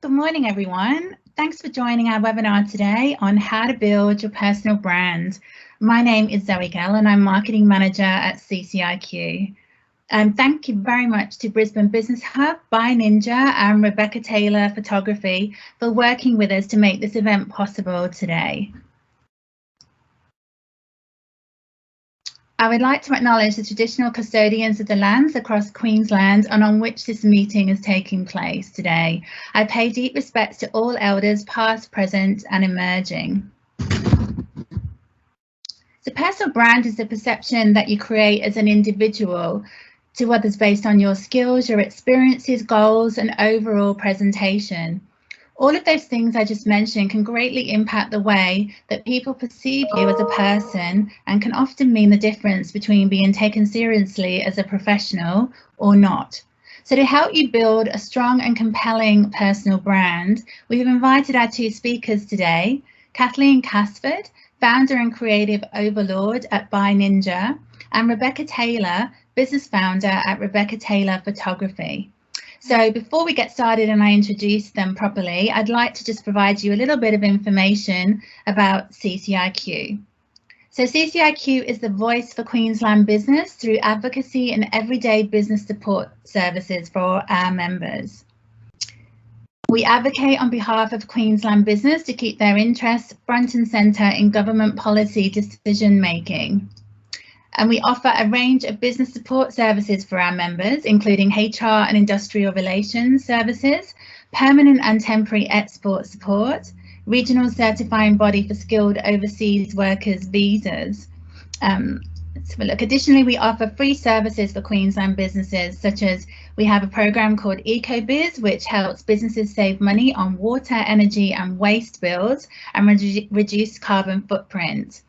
Good morning, everyone. Thanks for joining our webinar today on how to build your personal brand. My name is Zoe Gell and I'm Marketing Manager at CCIQ. Thank you very much to Brisbane Business Hub, By Ninja and Rebecca Taylor Photography for working with us to make this event possible today. I would like to acknowledge the traditional custodians of the lands across Queensland and on which this meeting is taking place today. I pay deep respects to all elders, past, present, and emerging. The personal brand is the perception that you create as an individual to others based on your skills, your experiences, goals, and overall presentation. All of those things I just mentioned can greatly impact the way that people perceive you as a person and can often mean the difference between being taken seriously as a professional or not. So to help you build a strong and compelling personal brand, we've invited our two speakers today, Kathleen Casford, founder and creative overlord at By Ninja, and Rebecca Taylor, business founder at Rebecca Taylor Photography. So before we get started and I introduce them properly, I'd like to just provide you a little bit of information about CCIQ. So CCIQ is the voice for Queensland business through advocacy and everyday business support services for our members. We advocate on behalf of Queensland business to keep their interests front and centre in government policy decision making. And we offer a range of business support services for our members, including HR and industrial relations services, permanent and temporary export support, regional certifying body for skilled overseas workers visas. Let's have a look. Additionally, we offer free services for Queensland businesses, such as we have a program called EcoBiz, which helps businesses save money on water, energy and waste bills and reduce carbon footprint.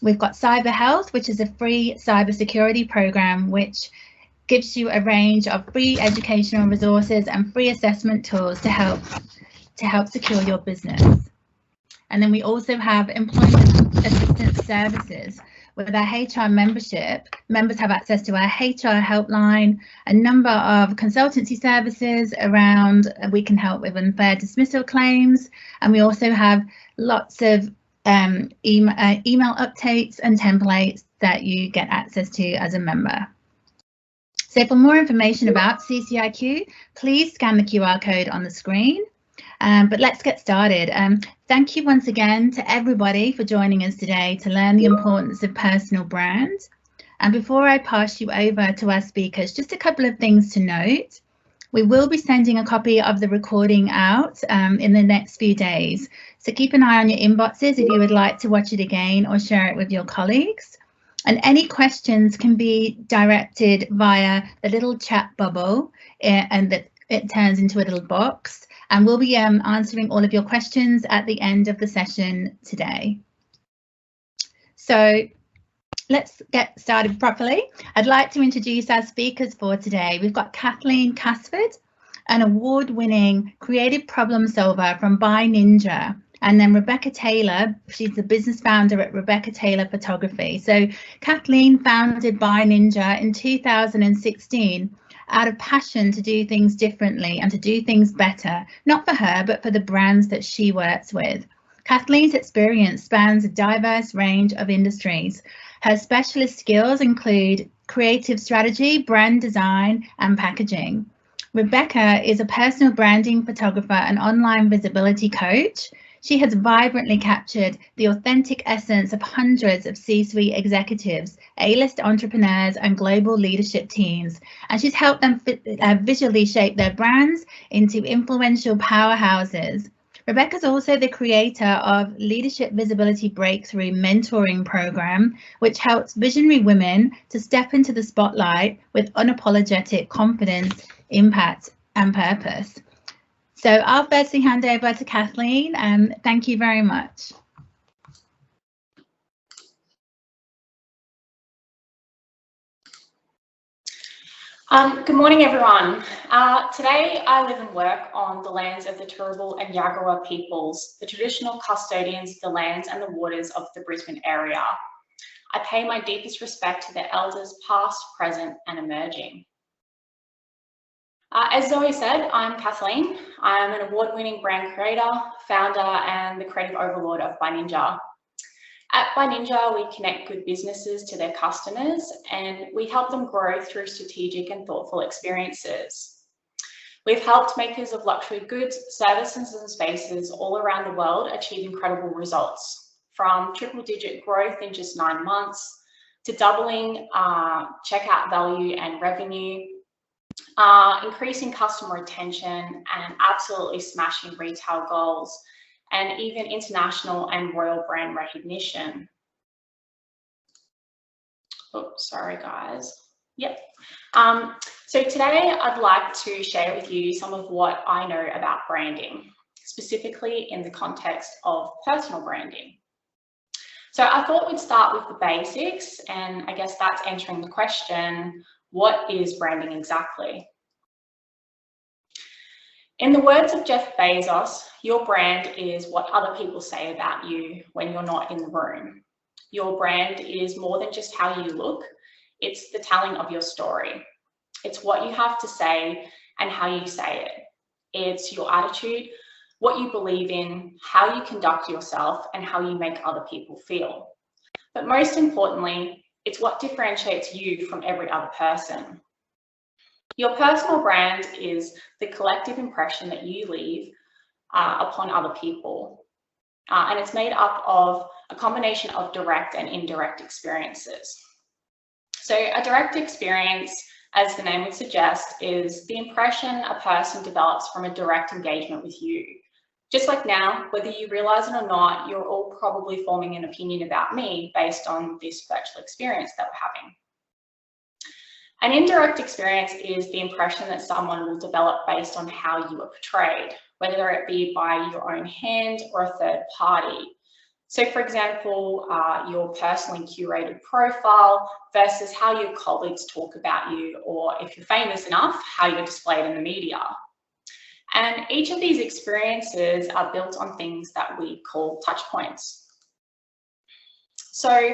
We've got Cyber Health, which is a free cybersecurity program, which gives you a range of free educational resources and free assessment tools to help secure your business. And then we also have employment assistance services. With our HR membership, members have access to our HR helpline, a number of consultancy services around, we can help with unfair dismissal claims, and we also have lots of email updates and templates that you get access to as a member. So for more information about CCIQ, please scan the QR code on the screen. But let's get started. Thank you once again to everybody for joining us today to learn the importance of personal brand. And before I pass you over to our speakers, just a couple of things to note. We will be sending a copy of the recording out in the next few days. So keep an eye on your inboxes if you would like to watch it again or share it with your colleagues. And any questions can be directed via the little chat bubble and that it turns into a little box. And we'll be answering all of your questions at the end of the session today. So let's get started properly. I'd like to introduce our speakers for today. We've got Kathleen Casford, an award-winning creative problem solver from By Ninja. And then Rebecca Taylor, she's the business founder at Rebecca Taylor Photography. So Kathleen founded By Ninja in 2016 out of passion to do things differently and to do things better, not for her, but for the brands that she works with. Kathleen's experience spans a diverse range of industries. Her specialist skills include creative strategy, brand design, and packaging. Rebecca is a personal branding photographer and online visibility coach. She has vibrantly captured the authentic essence of hundreds of C-suite executives, A-list entrepreneurs, and global leadership teams, and she's helped them visually shape their brands into influential powerhouses. Rebecca's also the creator of Leadership Visibility Breakthrough Mentoring Program, which helps visionary women to step into the spotlight with unapologetic confidence, impact, and purpose. So I'll firstly hand over to Kathleen, and thank you very much. Good morning, everyone. Today I live and work on the lands of the Turrbal and Yagara peoples, the traditional custodians of the lands and the waters of the Brisbane area. I pay my deepest respect to their elders, past, present, and emerging. As Zoe said, I'm Kathleen. I'm an award-winning brand creator, founder, and the creative overlord of By Ninja. At By Ninja, we connect good businesses to their customers, and we help them grow through strategic and thoughtful experiences. We've helped makers of luxury goods, services, and spaces all around the world achieve incredible results, from triple-digit growth in just 9 months to doubling checkout value and revenue, increasing customer retention and absolutely smashing retail goals, and even international and royal brand recognition. Oh, sorry guys. Yep. So today I'd like to share with you some of what I know about branding, specifically in the context of personal branding. So I thought we'd start with the basics, and I guess that's answering the question, what is branding exactly? In the words of Jeff Bezos, your brand is what other people say about you when you're not in the room. Your brand is more than just how you look, it's the telling of your story. It's what you have to say and how you say it. It's your attitude, what you believe in, how you conduct yourself, and how you make other people feel. But most importantly, it's what differentiates you from every other person. Your personal brand is the collective impression that you leave upon other people. And it's made up of a combination of direct and indirect experiences. So a direct experience, as the name would suggest, is the impression a person develops from a direct engagement with you. Just like now, whether you realize it or not, you're all probably forming an opinion about me based on this virtual experience that we're having. An indirect experience is the impression that someone will develop based on how you are portrayed, whether it be by your own hand or a third party. So for example, your personally curated profile versus how your colleagues talk about you, or if you're famous enough, how you're displayed in the media. And each of these experiences are built on things that we call touch points. So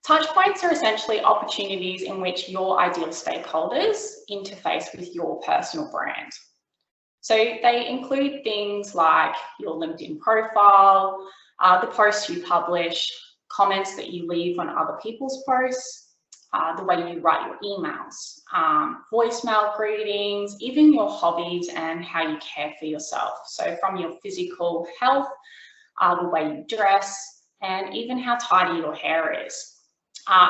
touch points are essentially opportunities in which your ideal stakeholders interface with your personal brand. So they include things like your LinkedIn profile, the posts you publish, comments that you leave on other people's posts, the way you write your emails, voicemail greetings, even your hobbies and how you care for yourself. So from your physical health, the way you dress, and even how tidy your hair is.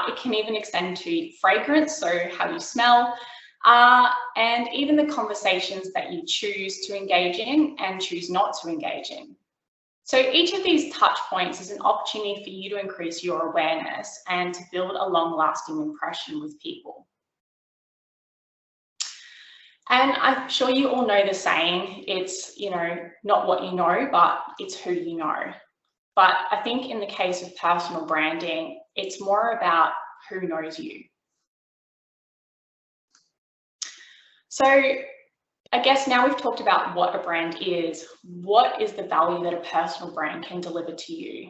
It can even extend to fragrance, so how you smell, and even the conversations that you choose to engage in and choose not to engage in. So each of these touch points is an opportunity for you to increase your awareness and to build a long-lasting impression with people. And I'm sure you all know the saying, it's, not what you know, but it's who you know. But I think in the case of personal branding, it's more about who knows you. So I guess now we've talked about what a brand is. What is the value that a personal brand can deliver to you?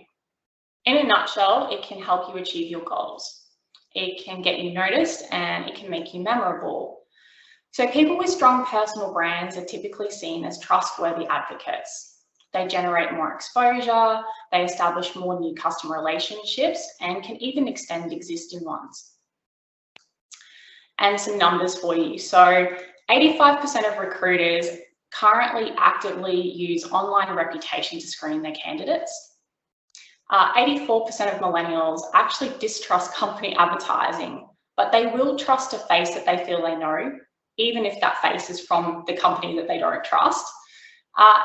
In a nutshell, it can help you achieve your goals. It can get you noticed and it can make you memorable. So people with strong personal brands are typically seen as trustworthy advocates. They generate more exposure, they establish more new customer relationships, and can even extend existing ones. And some numbers for you. So 85% of recruiters currently actively use online reputation to screen their candidates. 84% of millennials actually distrust company advertising, but they will trust a face that they feel they know, even if that face is from the company that they don't trust.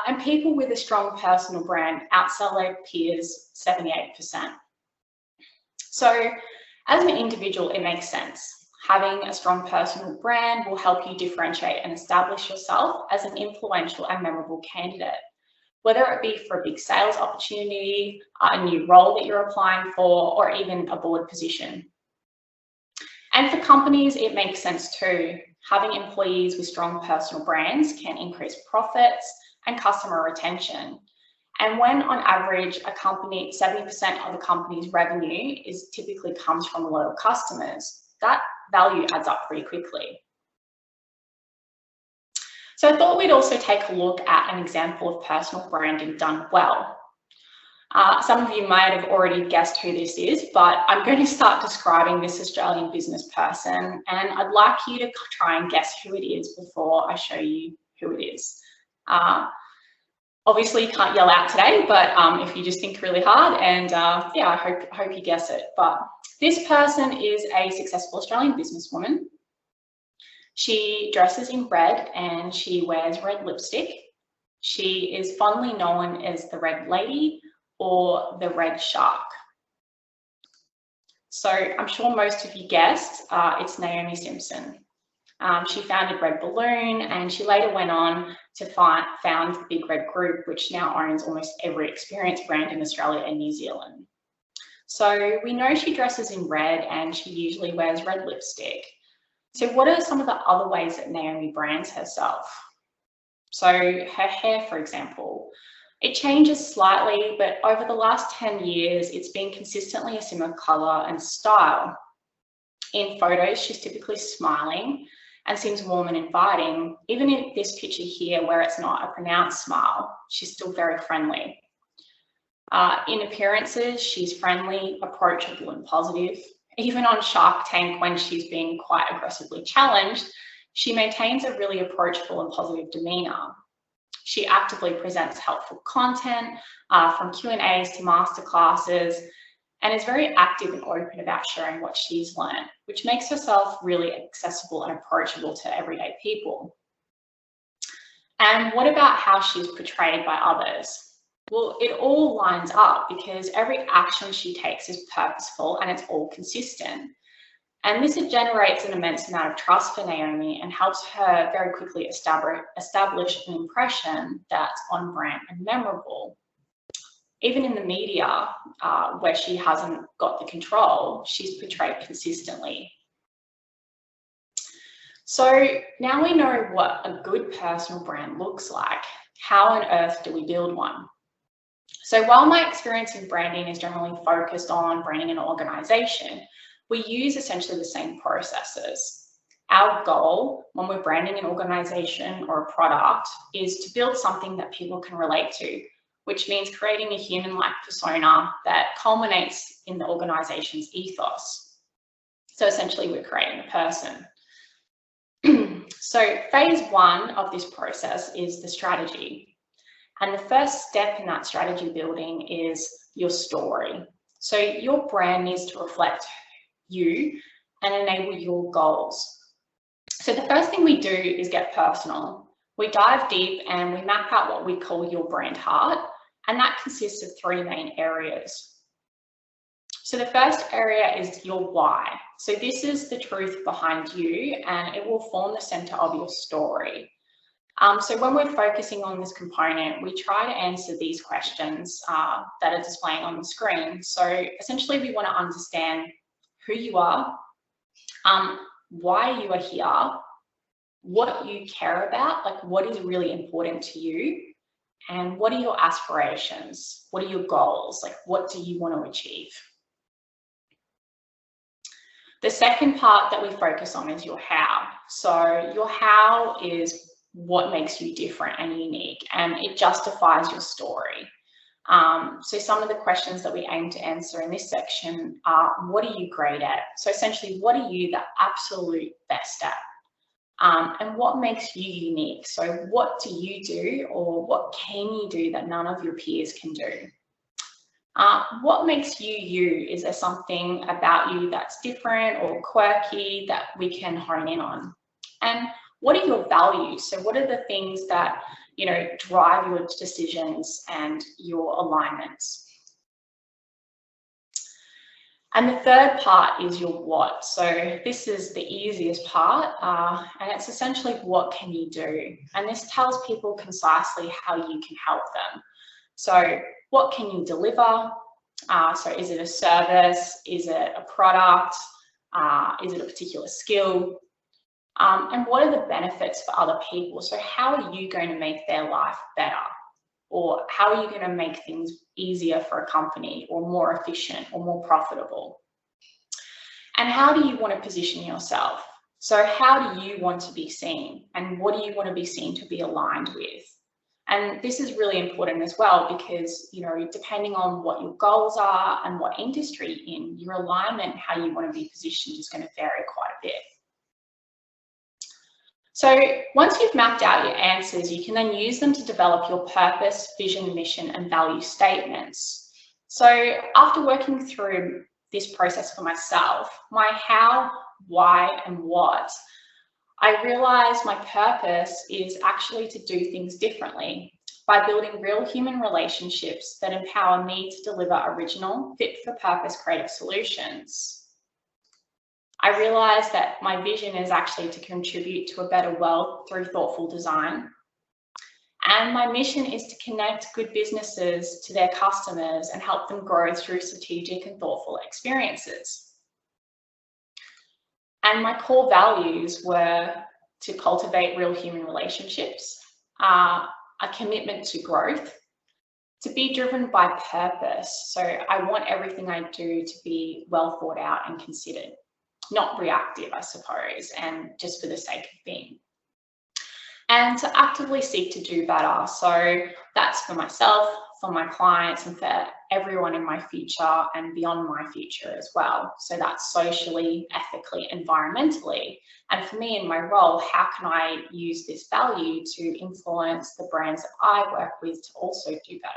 And people with a strong personal brand outsell their peers 78%. So as an individual, it makes sense. Having a strong personal brand will help you differentiate and establish yourself as an influential and memorable candidate, whether it be for a big sales opportunity, a new role that you're applying for, or even a board position. And for companies, it makes sense too. Having employees with strong personal brands can increase profits and customer retention. And when on average, a company, 70% of the company's revenue typically comes from loyal customers, that value adds up pretty quickly. So I thought we'd also take a look at an example of personal branding done well. Some of you might have already guessed who this is, but I'm going to start describing this Australian business person, and I'd like you to try and guess who it is before I show you who it is. Obviously, you can't yell out today, but if you just think really hard, and yeah, I hope you guess it. But this person is a successful Australian businesswoman. She dresses in red and she wears red lipstick. She is fondly known as the Red Lady or the Red Shark. So I'm sure most of you guessed, it's Naomi Simpson. She founded Red Balloon, and she later went on to found the Big Red Group, which now owns almost every experience brand in Australia and New Zealand. So we know she dresses in red and she usually wears red lipstick. So what are some of the other ways that Naomi brands herself? So her hair, for example, it changes slightly, but over the last 10 years, it's been consistently a similar color and style. In photos, she's typically smiling and seems warm and inviting. Even in this picture here, where it's not a pronounced smile, she's still very friendly. In appearances, she's friendly, approachable, and positive. Even on Shark Tank, when she's being quite aggressively challenged, she maintains a really approachable and positive demeanor. She actively presents helpful content from Q&As to masterclasses, and is very active and open about sharing what she's learned, which makes herself really accessible and approachable to everyday people. And what about how she's portrayed by others? Well, it all lines up because every action she takes is purposeful and it's all consistent. And this generates an immense amount of trust for Naomi and helps her very quickly establish an impression that's on brand and memorable. Even in the media, where she hasn't got the control, she's portrayed consistently. So now we know what a good personal brand looks like. How on earth do we build one? So while my experience in branding is generally focused on branding an organization, we use essentially the same processes. Our goal when we're branding an organization or a product is to build something that people can relate to, which means creating a human-like persona that culminates in the organization's ethos. So essentially, we're creating a person. So phase one of this process is the strategy. And the first step in that strategy building is your story. So your brand needs to reflect you and enable your goals. So the first thing we do is get personal. We dive deep and we map out what we call your brand heart, and that consists of three main areas. So the first area is your why. So this is the truth behind you, and it will form the center of your story. So when we're focusing on this component, we try to answer these questions that are displaying on the screen. So essentially, we want to understand who you are, why you are here, what you care about, like what is really important to you, and what are your aspirations? What are your goals? Like, what do you want to achieve? The second part that we focus on is your how. So your how is what makes you different and unique, and it justifies your story. So some of the questions that we aim to answer in this section are, what are you great at? So essentially, what are you the absolute best at? And what makes you unique? So what do you do, or what can you do that none of your peers can do? What makes you you? Is there something about you that's different or quirky that we can hone in on? And what are your values? So what are the things that, you know, drive your decisions and your alignments? And the third part is your what. So this is the easiest part, and it's essentially what can you do? And this tells people concisely how you can help them. So what can you deliver? So is it a service? Is it a product? Is it a particular skill? And what are the benefits for other people? So how are you going to make their life better? Or how are you going to make things easier for a company, or more efficient, or more profitable? And how do you want to position yourself? So how do you want to be seen, and what do you want to be seen to be aligned with? And this is really important as well, because, you know, depending on what your goals are and what industry you're in, your alignment, how you want to be positioned, is going to vary quite a bit. So once you've mapped out your answers, you can then use them to develop your purpose, vision, mission, and value statements. So after working through this process for myself, my how, why, and what, I realized my purpose is actually to do things differently by building real human relationships that empower me to deliver original, fit-for-purpose creative solutions. I realized that my vision is actually to contribute to a better world through thoughtful design. And my mission is to connect good businesses to their customers and help them grow through strategic and thoughtful experiences. And my core values were to cultivate real human relationships, a commitment to growth, to be driven by purpose. So I want everything I do to be well thought out and considered, not reactive, I suppose, and just for the sake of being. And to actively seek to do better. So that's for myself, for my clients, and for everyone in my future and beyond my future as well. So that's socially, ethically, environmentally. And for me in my role, how can I use this value to influence the brands that I work with to also do better?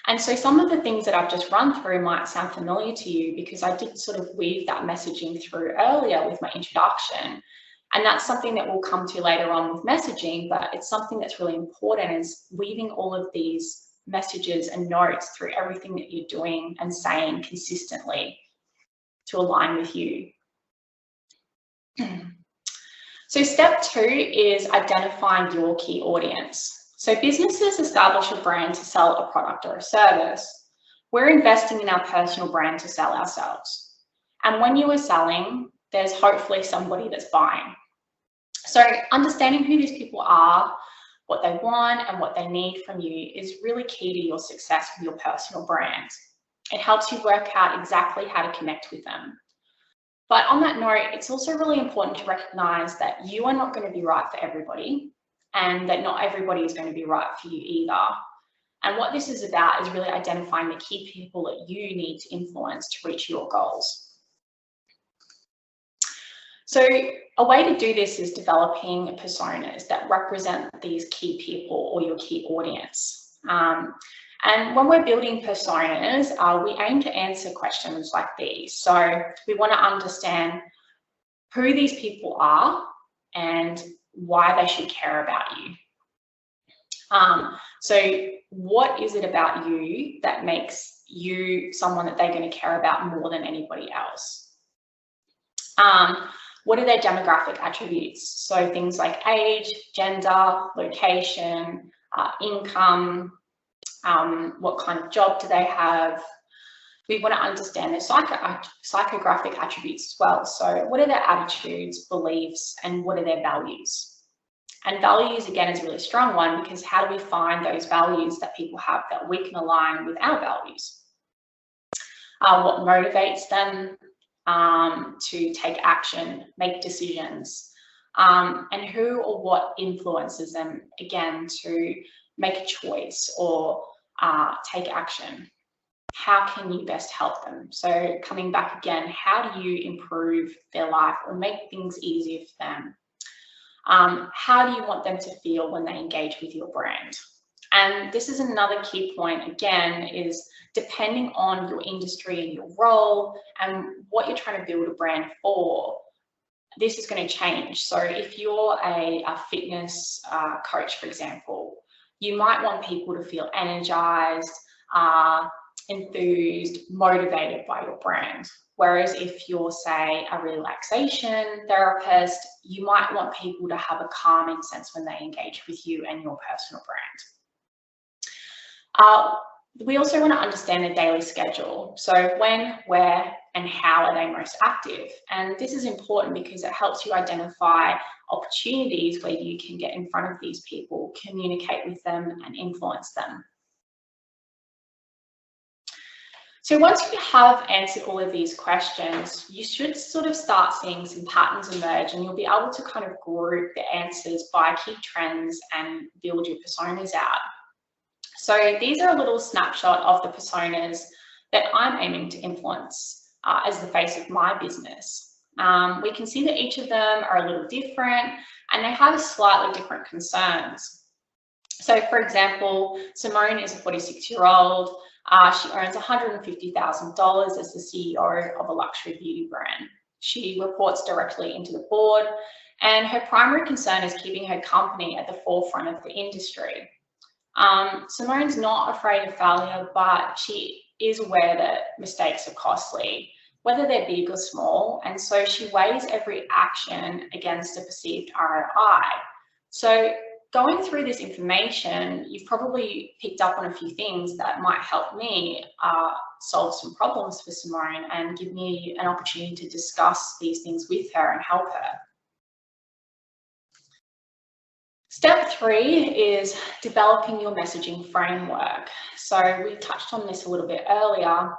And so some of the things that I've just run through might sound familiar to you, because I did sort of weave that messaging through earlier with my introduction. And that's something that we'll come to later on with messaging, but it's something that's really important, is weaving all of these messages and notes through everything that you're doing and saying consistently to align with you. So step 2 is identifying your key audience. So businesses establish a brand to sell a product or a service. We're investing in our personal brand to sell ourselves. And when you are selling, there's hopefully somebody that's buying. So understanding who these people are, what they want, and what they need from you is really key to your success with your personal brand. It helps you work out exactly how to connect with them. But on that note, it's also really important to recognize that you are not going to be right for everybody, and that not everybody is going to be right for you either. And what this is about is really identifying the key people that you need to influence to reach your goals. So a way to do this is developing personas that represent these key people or your key audience. And when we're building personas, we aim to answer questions like these. So we want to understand who these people are and why they should care about you. So what is it about you that makes you someone that they're going to care about more than anybody else? What are their demographic attributes? So things like age, gender, location, income, what kind of job do they have? We want to understand their psychographic attributes as well. So what are their attitudes, beliefs, and what are their values? And values, again, is a really strong one, because how do we find those values that people have that we can align with our values? What motivates them to take action, make decisions, and who or what influences them, again, to make a choice or take action. How can you best help them? So coming back again, how do you improve their life or make things easier for them? How do you want them to feel when they engage with your brand? And this is another key point, again, is depending on your industry and your role and what you're trying to build a brand for, this is going to change. So if you're a fitness coach, for example, you might want people to feel energized, enthused, motivated by your brand. Whereas if you're, say, a relaxation therapist, you might want people to have a calming sense when they engage with you and your personal brand. We also want to understand the daily schedule. So when, where, and how are they most active? And this is important because it helps you identify opportunities where you can get in front of these people, communicate with them, and influence them. So once you have answered all of these questions, you should sort of start seeing some patterns emerge, and you'll be able to kind of group the answers by key trends and build your personas out. So these are a little snapshot of the personas that I'm aiming to influence as the face of my business. We can see that each of them are a little different and they have slightly different concerns. So for example, Simone is a 46-year-old. She earns $150,000 as the CEO of a luxury beauty brand. She reports directly into the board, and her primary concern is keeping her company at the forefront of the industry. Simone's not afraid of failure, but she is aware that mistakes are costly, whether they're big or small, and so she weighs every action against a perceived ROI. So going through this information, you've probably picked up on a few things that might help me solve some problems for Simone and give me an opportunity to discuss these things with her and help her. Step 3 is developing your messaging framework. So we touched on this a little bit earlier,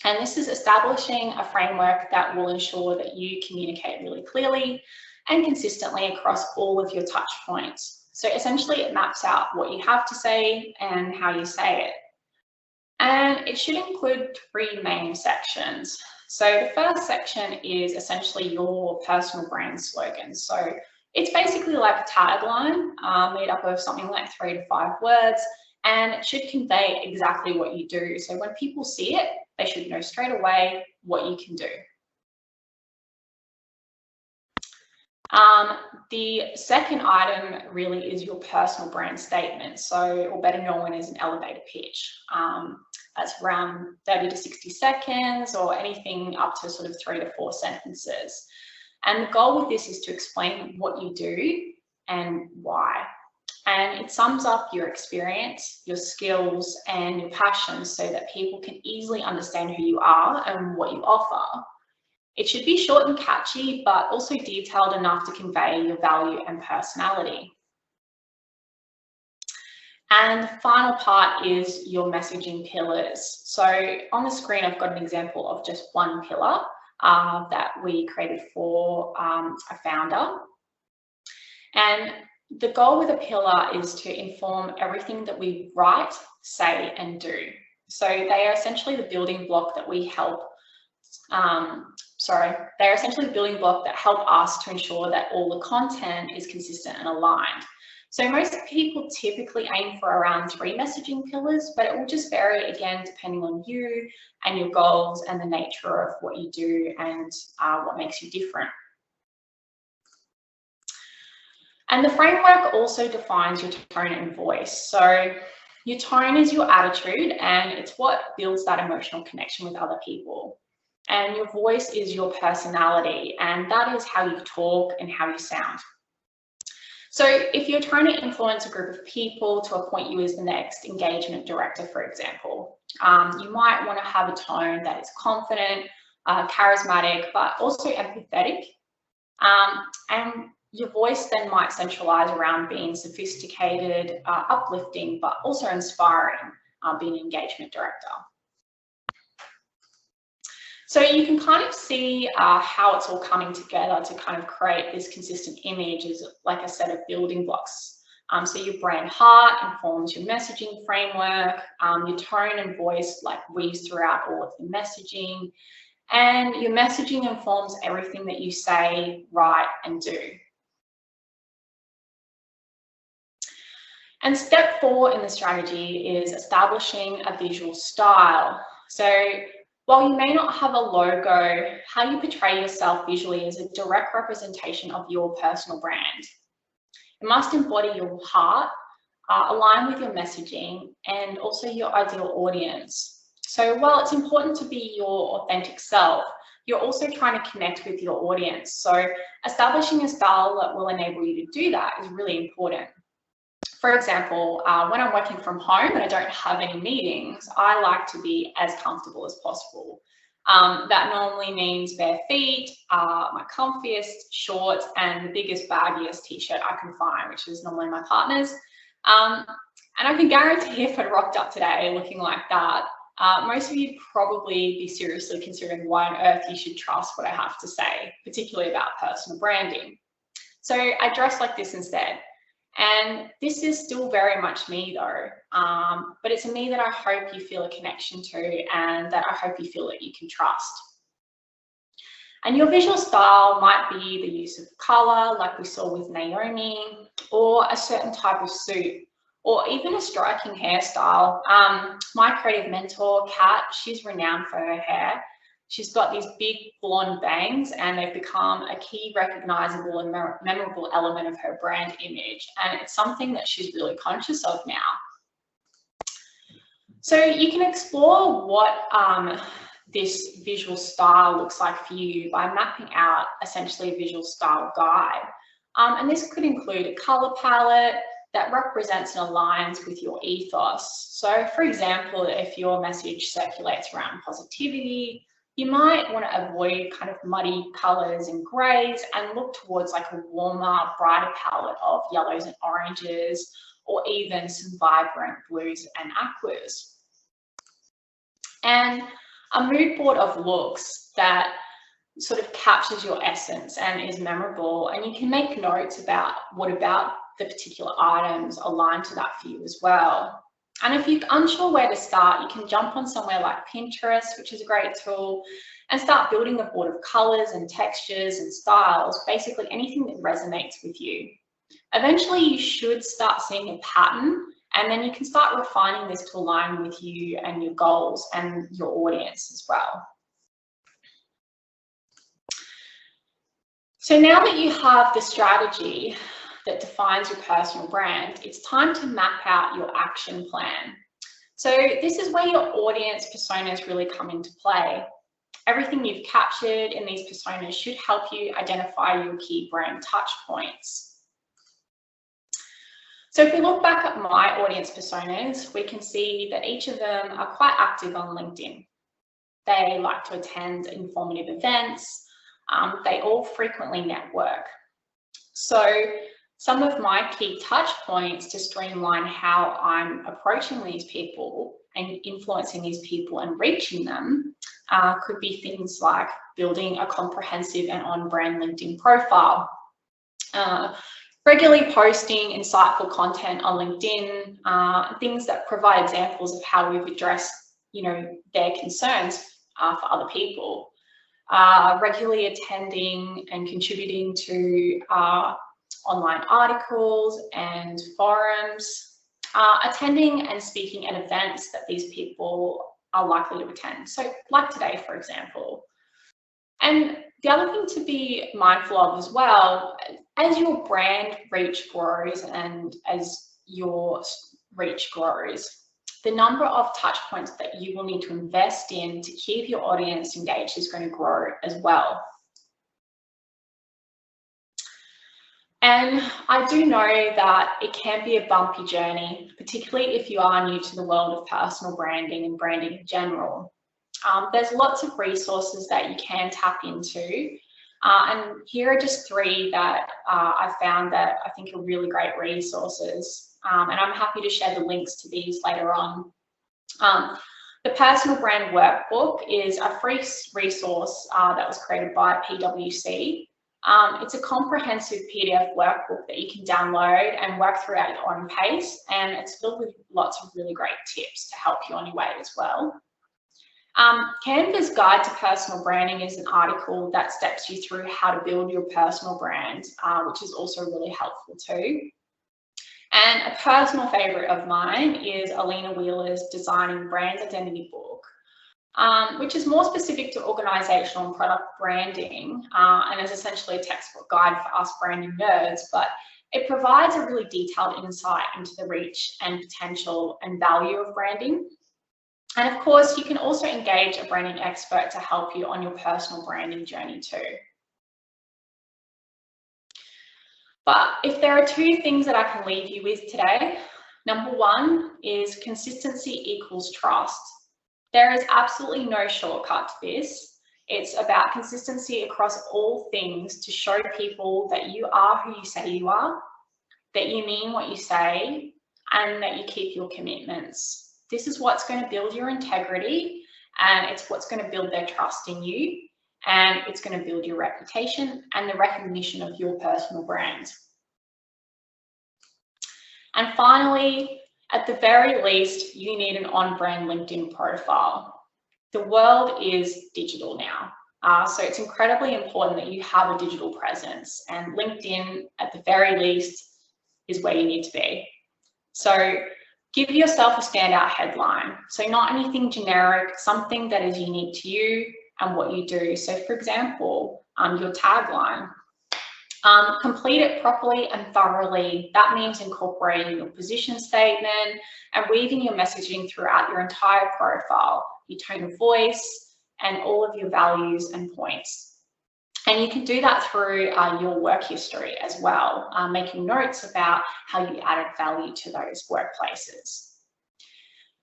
and this is establishing a framework that will ensure that you communicate really clearly and consistently across all of your touch points. So essentially it maps out what you have to say and how you say it. And it should include 3 main sections. So the first section is essentially your personal brand slogan. So it's basically like a tagline made up of something like 3 to 5 words, and it should convey exactly what you do. So when people see it, they should know straight away what you can do. The second item really is your personal brand statement, so, or better known as an elevator pitch. That's around 30 to 60 seconds or anything up to sort of 3 to 4 sentences. And the goal with this is to explain what you do and why. And it sums up your experience, your skills, and your passions so that people can easily understand who you are and what you offer. It should be short and catchy, but also detailed enough to convey your value and personality. And the final part is your messaging pillars. So on the screen, I've got an example of just one pillar that we created for a founder. And the goal with a pillar is to inform everything that we write, say, and do. So they are essentially the building block that we help they're essentially the building block that help us to ensure that all the content is consistent and aligned. So most people typically aim for around 3 messaging pillars, but it will just vary again depending on you and your goals and the nature of what you do and what makes you different. And the framework also defines your tone and voice. So your tone is your attitude, and it's what builds that emotional connection with other people. And your voice is your personality, and that is how you talk and how you sound. So if you're trying to influence a group of people to appoint you as the next engagement director, for example, you might want to have a tone that is confident, charismatic, but also empathetic. And your voice then might centralize around being sophisticated, uplifting, but also inspiring, being an engagement director. So you can kind of see how it's all coming together to kind of create this consistent image as like a set of building blocks. So your brand heart informs your messaging framework, your tone and voice like weaves throughout all of the messaging, and your messaging informs everything that you say, write, and do. And step 4 in the strategy is establishing a visual style. So while you may not have a logo, how you portray yourself visually is a direct representation of your personal brand. It must embody your heart, align with your messaging, and also your ideal audience. So while it's important to be your authentic self, you're also trying to connect with your audience. So establishing a style that will enable you to do that is really important. For example, when I'm working from home and I don't have any meetings, I like to be as comfortable as possible. That normally means bare feet, my comfiest shorts, and the biggest, baggiest t-shirt I can find, which is normally my partner's. And I can guarantee if I rocked up today looking like that, most of you probably be seriously considering why on earth you should trust what I have to say, particularly about personal branding. So I dress like this instead. And this is still very much me though, but it's a me that I hope you feel a connection to and that I hope you feel that you can trust. And your visual style might be the use of colour, like we saw with Naomi, or a certain type of suit, or even a striking hairstyle. My creative mentor, Kat, she's renowned for her hair. She's got these big blonde bangs and they've become a key recognisable and memorable element of her brand image. And it's something that she's really conscious of now. So you can explore what this visual style looks like for you by mapping out essentially a visual style guide. And this could include a colour palette that represents and aligns with your ethos. So for example, if your message circulates around positivity, you might want to avoid kind of muddy colours and greys and look towards like a warmer, brighter palette of yellows and oranges, or even some vibrant blues and aquas. And a mood board of looks that sort of captures your essence and is memorable, and you can make notes about what about the particular items align to that for you as well. And if you're unsure where to start, you can jump on somewhere like Pinterest, which is a great tool, and start building a board of colours and textures and styles, basically anything that resonates with you. Eventually, you should start seeing a pattern, and then you can start refining this to align with you and your goals and your audience as well. So now that you have the strategy that defines your personal brand, it's time to map out your action plan. So this is where your audience personas really come into play. Everything you've captured in these personas should help you identify your key brand touch points. So if we look back at my audience personas, we can see that each of them are quite active on LinkedIn. They like to attend informative events. They all frequently network. So some of my key touch points to streamline how I'm approaching these people and influencing these people and reaching them could be things like building a comprehensive and on-brand LinkedIn profile, regularly posting insightful content on LinkedIn, things that provide examples of how we've addressed, their concerns for other people, regularly attending and contributing to online articles and forums, attending and speaking at events that these people are likely to attend. So like today, for example. And the other thing to be mindful of as well, as your brand reach grows and as your reach grows, the number of touch points that you will need to invest in to keep your audience engaged is going to grow as well. And I do know that it can be a bumpy journey, particularly if you are new to the world of personal branding and branding in general. There's lots of resources that you can tap into. And here are just three that I found that I think are really great resources. And I'm happy to share the links to these later on. The Personal Brand Workbook is a free resource that was created by PwC. It's a comprehensive PDF workbook that you can download and work through at your own pace, and it's filled with lots of really great tips to help you on your way as well. Canva's Guide to Personal Branding is an article that steps you through how to build your personal brand, which is also really helpful too. And a personal favourite of mine is Alina Wheeler's Designing Brand Identity book, which is more specific to organisational and product branding, and is essentially a textbook guide for us branding nerds, but it provides a really detailed insight into the reach and potential and value of branding. And of course, you can also engage a branding expert to help you on your personal branding journey too. But if there are two things that I can leave you with today, number one is consistency equals trust. There is absolutely no shortcut to this. It's about consistency across all things to show people that you are who you say you are, that you mean what you say, and that you keep your commitments. This is what's going to build your integrity, and it's what's going to build their trust in you, and it's going to build your reputation and the recognition of your personal brand. And finally, at the very least, you need an on-brand LinkedIn profile. The world is digital now. So it's incredibly important that you have a digital presence, and LinkedIn, at the very least, is where you need to be. So give yourself a standout headline. So not anything generic, something that is unique to you and what you do. So for example, your tagline. Complete it properly and thoroughly. That means incorporating your position statement and weaving your messaging throughout your entire profile, your tone of voice, and all of your values and points. And you can do that through your work history as well, making notes about how you added value to those workplaces.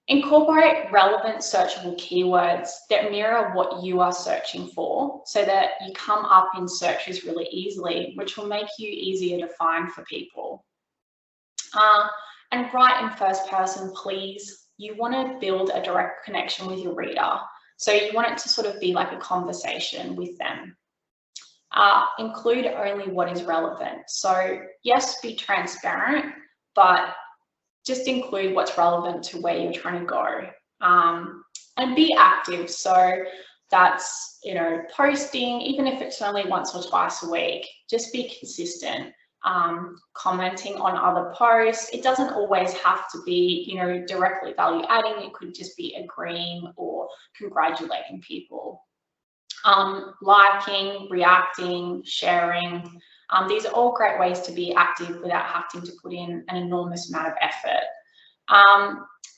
Incorporate relevant searchable keywords that mirror what you are searching for so that you come up in searches really easily, which will make you easier to find for people. And write in first person, please. You want to build a direct connection with your reader. So you want it to sort of be like a conversation with them. Include only what is relevant. So yes, be transparent, but just include what's relevant to where you're trying to go, and be active. So that's, posting, even if it's only once or twice a week, just be consistent, commenting on other posts. It doesn't always have to be, directly value adding. It could just be agreeing or congratulating people. Liking, reacting, sharing. These are all great ways to be active without having to put in an enormous amount of effort.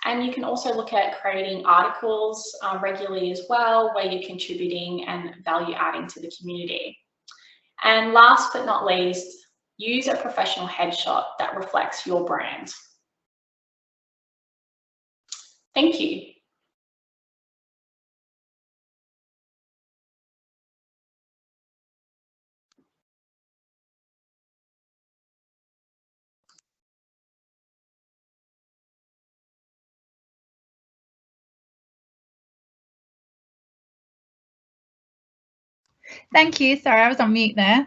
And you can also look at creating articles regularly as well, where you're contributing and value adding to the community. And last but not least, use a professional headshot that reflects your brand. Thank you. Thank you. Sorry, I was on mute there.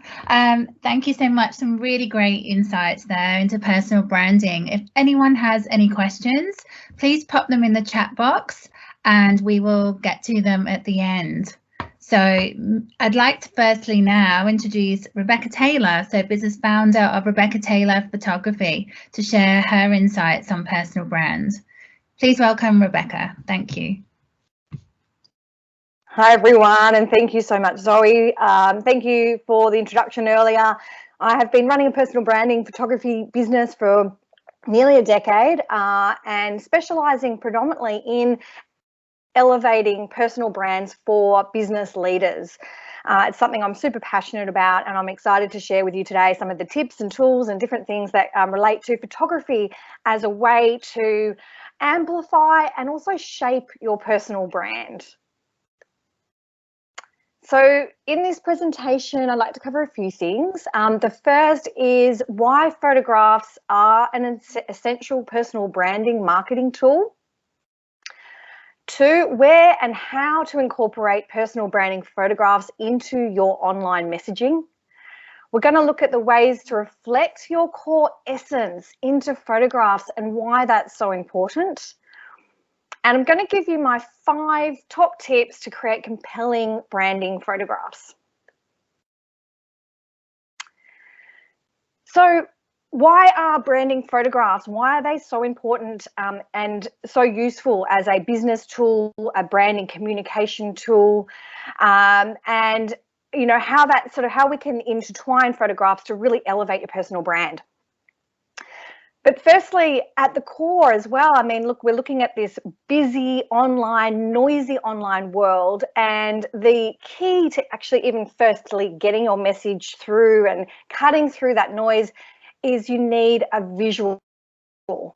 Thank you so much. Some really great insights there into personal branding. If anyone has any questions, please pop them in the chat box and we will get to them at the end. So I'd like to firstly now introduce Rebecca Taylor, so business founder of Rebecca Taylor Photography, to share her insights on personal brand. Please welcome Rebecca. Thank you. Hi everyone, and thank you so much, Zoe. Thank you for the introduction earlier. I have been running a personal branding photography business for nearly a decade and specialising predominantly in elevating personal brands for business leaders. It's something I'm super passionate about, and I'm excited to share with you today some of the tips and tools and different things that relate to photography as a way to amplify and also shape your personal brand. So in this presentation, I'd like to cover a few things. The first is why photographs are an essential personal branding marketing tool. 2, where and how to incorporate personal branding photographs into your online messaging. We're going to look at the ways to reflect your core essence into photographs and why that's so important. And I'm going to give you my 5 top tips to create compelling branding photographs. So why are branding photographs? Why are they so important and so useful as a business tool, a branding communication tool, and how we can intertwine photographs to really elevate your personal brand? But firstly, at the core as well, look, we're looking at this busy online, noisy online world, and the key to actually even firstly getting your message through and cutting through that noise is you need a visual. So,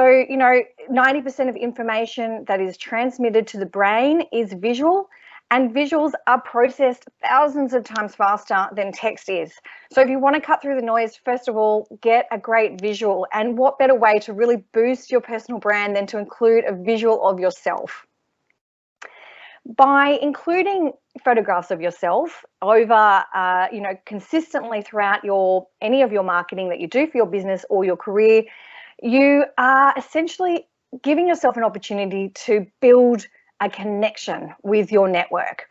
90% of information that is transmitted to the brain is visual, And visuals are processed thousands of times faster than text is. So if you want to cut through the noise, first of all, get a great visual. And what better way to really boost your personal brand than to include a visual of yourself? By including photographs of yourself over, consistently throughout any of your marketing that you do for your business or your career, you are essentially giving yourself an opportunity to build a connection with your network.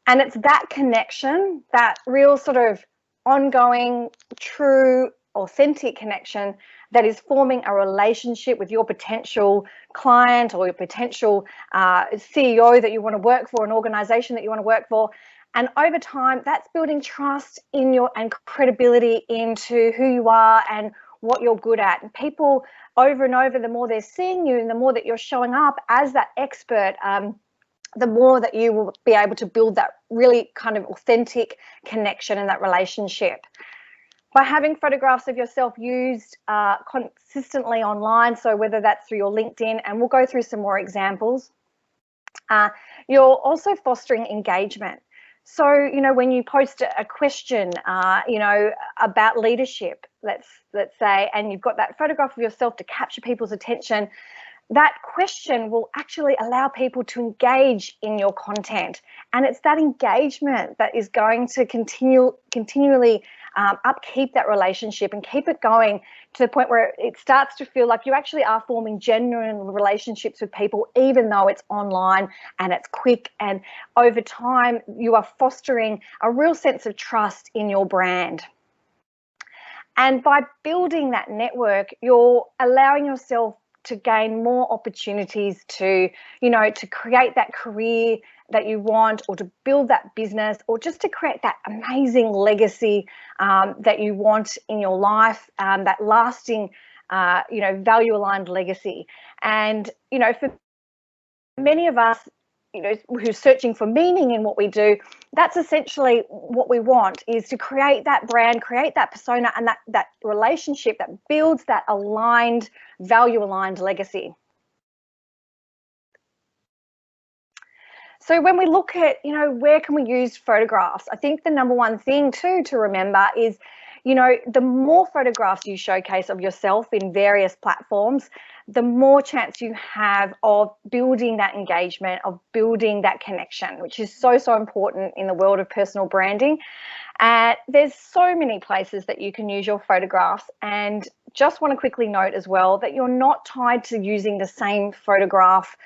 And it's that connection, that real sort of ongoing, true, authentic connection that is forming a relationship with your potential client or your potential CEO that you want to work for, an organization that you want to work for. And over time, that's building trust in and credibility into who you are and what you're good at. And people over and over, the more they're seeing you and the more that you're showing up as that expert, the more that you will be able to build that really kind of authentic connection and that relationship. By having photographs of yourself used consistently online, so whether that's through your LinkedIn, and we'll go through some more examples, you're also fostering engagement. So, when you post a question, about leadership, let's say, and you've got that photograph of yourself to capture people's attention, that question will actually allow people to engage in your content. And it's that engagement that is going to continually upkeep that relationship and keep it going to the point where it starts to feel like you actually are forming genuine relationships with people, even though it's online and it's quick. And over time, you are fostering a real sense of trust in your brand. And by building that network, you're allowing yourself to gain more opportunities to create that career that you want, or to build that business, or just to create that amazing legacy that you want in your life, that lasting, value-aligned legacy. And, for many of us, who's searching for meaning in what we do, that's essentially what we want, is to create that brand, create that persona, and that relationship that builds that aligned, value-aligned legacy. So when we look at, where can we use photographs? I think the number one thing too to remember is, the more photographs you showcase of yourself in various platforms, the more chance you have of building that engagement, of building that connection, which is so, so important in the world of personal branding. There's so many places that you can use your photographs, and just want to quickly note as well that you're not tied to using the same photograph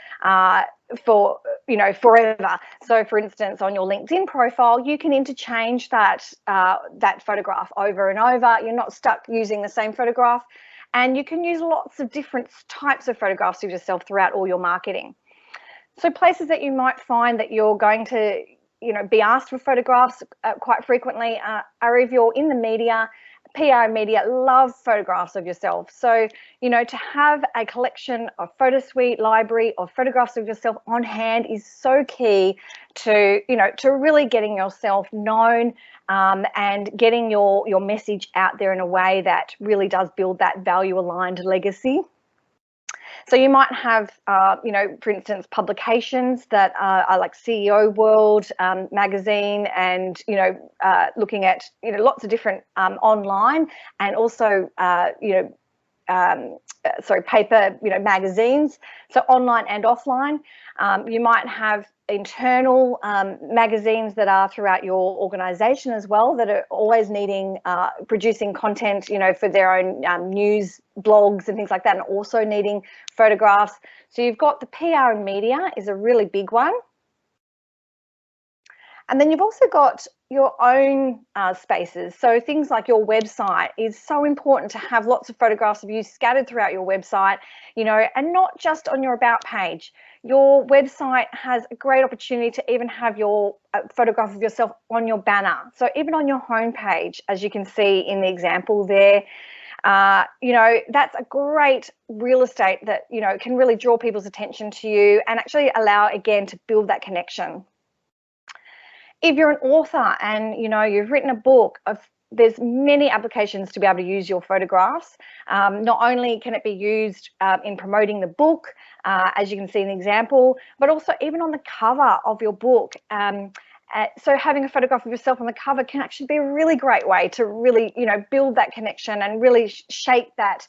for forever. So for instance, on your LinkedIn profile, you can interchange that photograph over and over. You're not stuck using the same photograph, and you can use lots of different types of photographs of yourself throughout all your marketing. So places that you might find that you're going to be asked for photographs quite frequently are if you're in the media. PR and media love photographs of yourself. So, to have a collection of photo suite library of photographs of yourself on hand is so key to, to really getting yourself known and getting your message out there in a way that really does build that value-aligned legacy. So you might have, for instance, publications that are like CEO World magazine, and looking at lots of different online, and also paper magazines. So online and offline. You might have internal magazines that are throughout your organization as well, that are always needing producing content for their own news blogs and things like that, and also needing photographs. So you've got the PR and media is a really big one. And then you've also got your own spaces. So things like your website is so important to have lots of photographs of you scattered throughout your website, and not just on your about page. Your website has a great opportunity to even have your photograph of yourself on your banner. So even on your homepage, as you can see in the example there, that's a great real estate that, can really draw people's attention to you and actually allow, again, to build that connection. If you're an author and, you've written a book, there's many applications to be able to use your photographs. Not only can it be used in promoting the book, as you can see in the example, but also even on the cover of your book. So having a photograph of yourself on the cover can actually be a really great way to really, build that connection and really shape that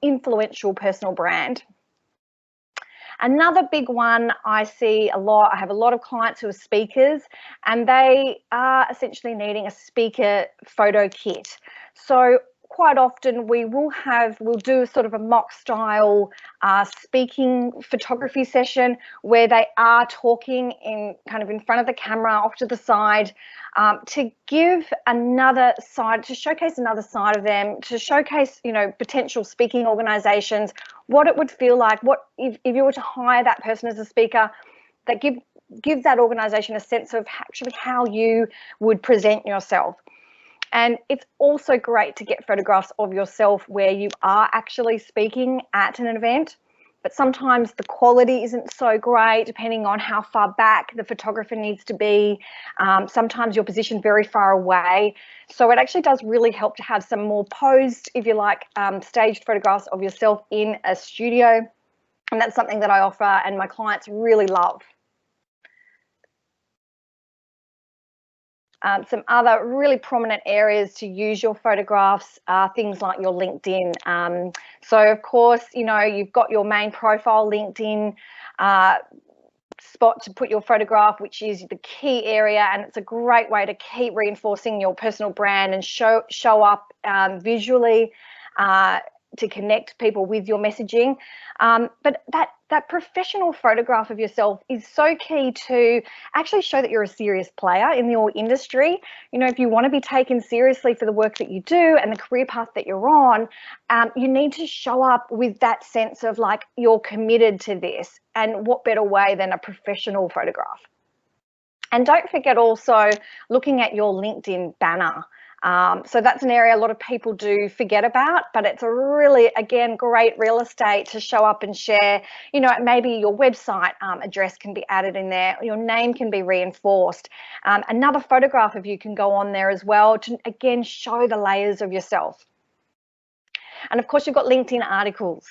influential personal brand. Another big one I see a lot, I have a lot of clients who are speakers, and they are essentially needing a speaker photo kit. So quite often we'll do sort of a mock style speaking photography session where they are talking in front of the camera, off to the side, to give another side, to showcase another side of them, to showcase, potential speaking organizations, what it would feel like, what if you were to hire that person as a speaker, that give that organization a sense of actually how you would present yourself. And it's also great to get photographs of yourself where you are actually speaking at an event, but sometimes the quality isn't so great depending on how far back the photographer needs to be. Sometimes you're positioned very far away. So it actually does really help to have some more posed, if you like, staged photographs of yourself in a studio. And that's something that I offer and my clients really love. Some other really prominent areas to use your photographs are things like your LinkedIn. So of course, you've got your main profile LinkedIn spot to put your photograph, which is the key area, and it's a great way to keep reinforcing your personal brand and show up visually to connect people with your messaging. But that professional photograph of yourself is so key to actually show that you're a serious player in your industry. If you want to be taken seriously for the work that you do and the career path that you're on, you need to show up with that sense of like you're committed to this. And what better way than a professional photograph? And don't forget also looking at your LinkedIn banner. So that's an area a lot of people do forget about, but it's a really, again, great real estate to show up and share. Maybe your website address can be added in there. Your name can be reinforced. Another photograph of you can go on there as well to, again, show the layers of yourself. And of course, you've got LinkedIn articles.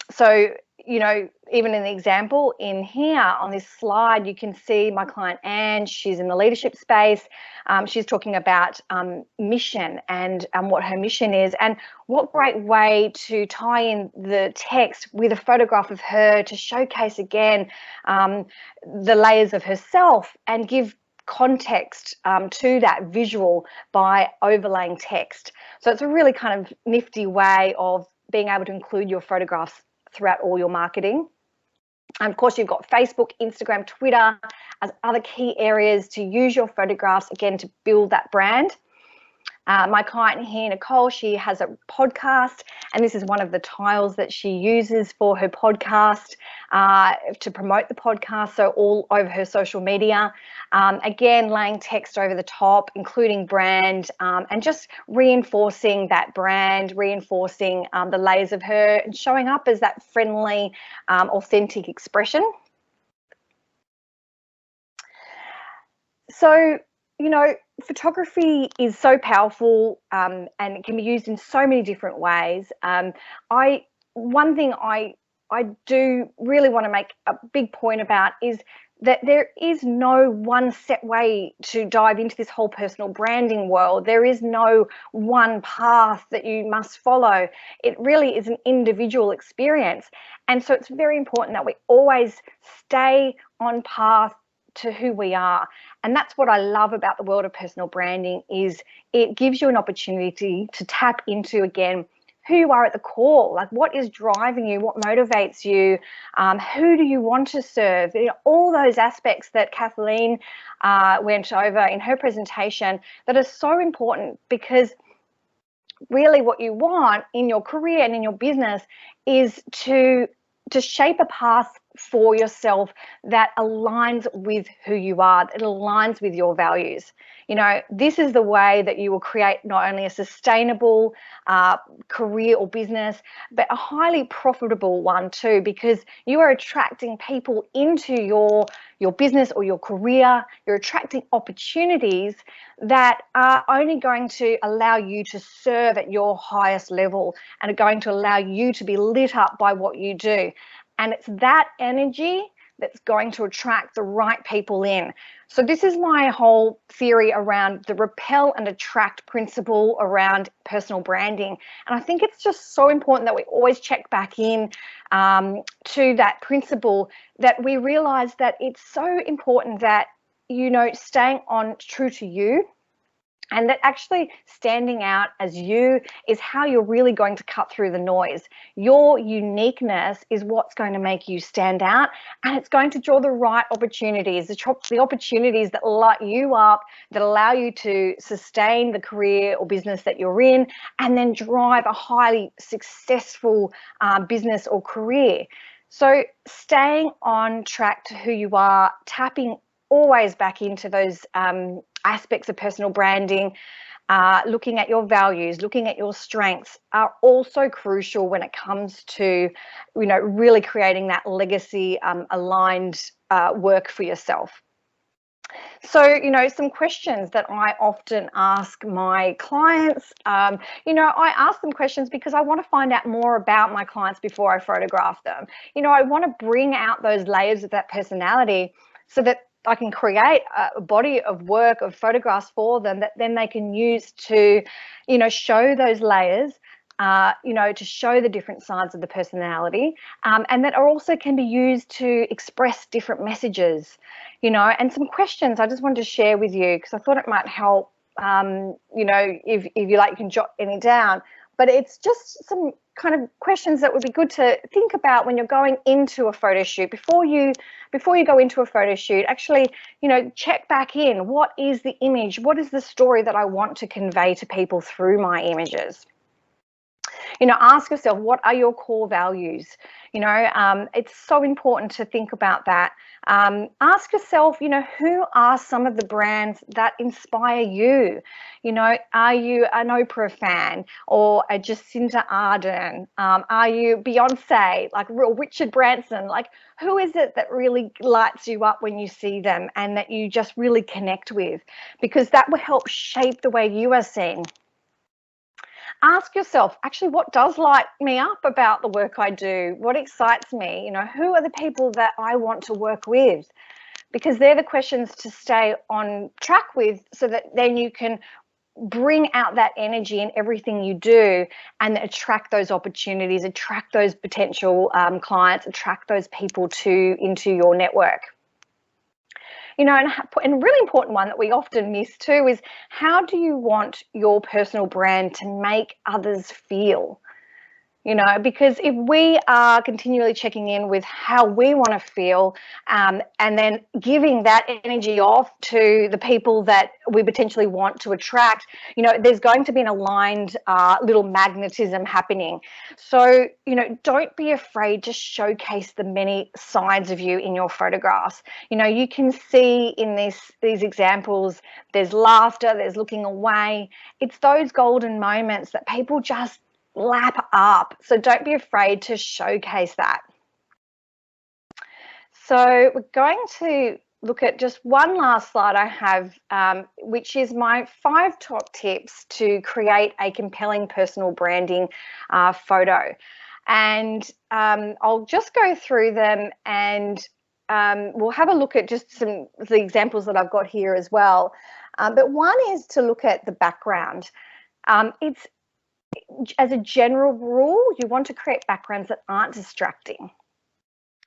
So, even in the example in here on this slide, you can see my client Anne. She's in the leadership space. She's talking about mission and what her mission is, and what great way to tie in the text with a photograph of her to showcase again the layers of herself and give context to that visual by overlaying text. So it's a really kind of nifty way of being able to include your photographs throughout all your marketing. And of course, you've got Facebook, Instagram, Twitter as other key areas to use your photographs, again, to build that brand. My client here, Nicole, she has a podcast, and this is one of the tiles that she uses for her podcast to promote the podcast, so all over her social media. Again, laying text over the top, including brand, and just reinforcing that brand, reinforcing the layers of her, and showing up as that friendly, authentic expression. So, photography is so powerful and it can be used in so many different ways. One thing I do really want to make a big point about is that there is no one set way to dive into this whole personal branding world. There is no one path that you must follow. It really is an individual experience. And so it's very important that we always stay on path to who we are. And that's what I love about the world of personal branding, is it gives you an opportunity to tap into, again, who you are at the core, like what is driving you, what motivates you, who do you want to serve, all those aspects that Kathleen went over in her presentation that are so important, because really what you want in your career and in your business is to shape a path for yourself that aligns with who you are, that aligns with your values. You know, this is the way that you will create not only a sustainable career or business, but a highly profitable one too, because you are attracting people into your business or your career. You're attracting opportunities that are only going to allow you to serve at your highest level and are going to allow you to be lit up by what you do. And it's that energy that's going to attract the right people in. So this is my whole theory around the repel and attract principle around personal branding. And I think it's just so important that we always check back in to that principle, that we realize that it's so important that, you know, staying on true to you, and that actually standing out as you is how you're really going to cut through the noise. Your uniqueness is what's going to make you stand out, and it's going to draw the right opportunities, the opportunities that light you up, that allow you to sustain the career or business that you're in, and then drive a highly successful business or career. So staying on track to who you are, tapping always back into those aspects of personal branding, looking at your values, looking at your strengths are also crucial when it comes to, you know, really creating that legacy aligned work for yourself. So, you know, some questions that I often ask my clients, you know, I ask them questions because I want to find out more about my clients before I photograph them. You know, I want to bring out those layers of that personality so that I can create a body of work, of photographs for them that then they can use to, you know, show those layers, you know, to show the different sides of the personality, and that also can be used to express different messages, you know. And some questions I just wanted to share with you because I thought it might help, you know, if you like, you can jot any down. But it's just some kind of questions that would be good to think about when you're going into a photo shoot. Before you go into a photo shoot, actually, you know, check back in. What is the image? What is the story that I want to convey to people through my images? You know, ask yourself, what are your core values? You know, it's so important to think about that. Ask yourself, you know, who are some of the brands that inspire you? You know, are you an Oprah fan or a Jacinta Ardern? Are you Beyonce, like real Richard Branson? Like, who is it that really lights you up when you see them and that you just really connect with? Because that will help shape the way you are seen. Ask yourself, actually, what does light me up about the work I do? What excites me? You know, who are the people that I want to work with? Because they're the questions to stay on track with so that then you can bring out that energy in everything you do and attract those opportunities, attract those potential clients, attract those people into your network. You know, and a really important one that we often miss too is, how do you want your personal brand to make others feel? You know, because if we are continually checking in with how we want to feel, and then giving that energy off to the people that we potentially want to attract, you know, there's going to be an aligned little magnetism happening. So, you know, don't be afraid to showcase the many sides of you in your photographs. You know, you can see in these examples, there's laughter, there's looking away. It's those golden moments that people just lap up. So don't be afraid to showcase that. So we're going to look at just one last slide I have, which is my 5 top tips to create a compelling personal branding photo. And I'll just go through them, and we'll have a look at just some of the examples that I've got here as well. But one is to look at the background. As a general rule, you want to create backgrounds that aren't distracting.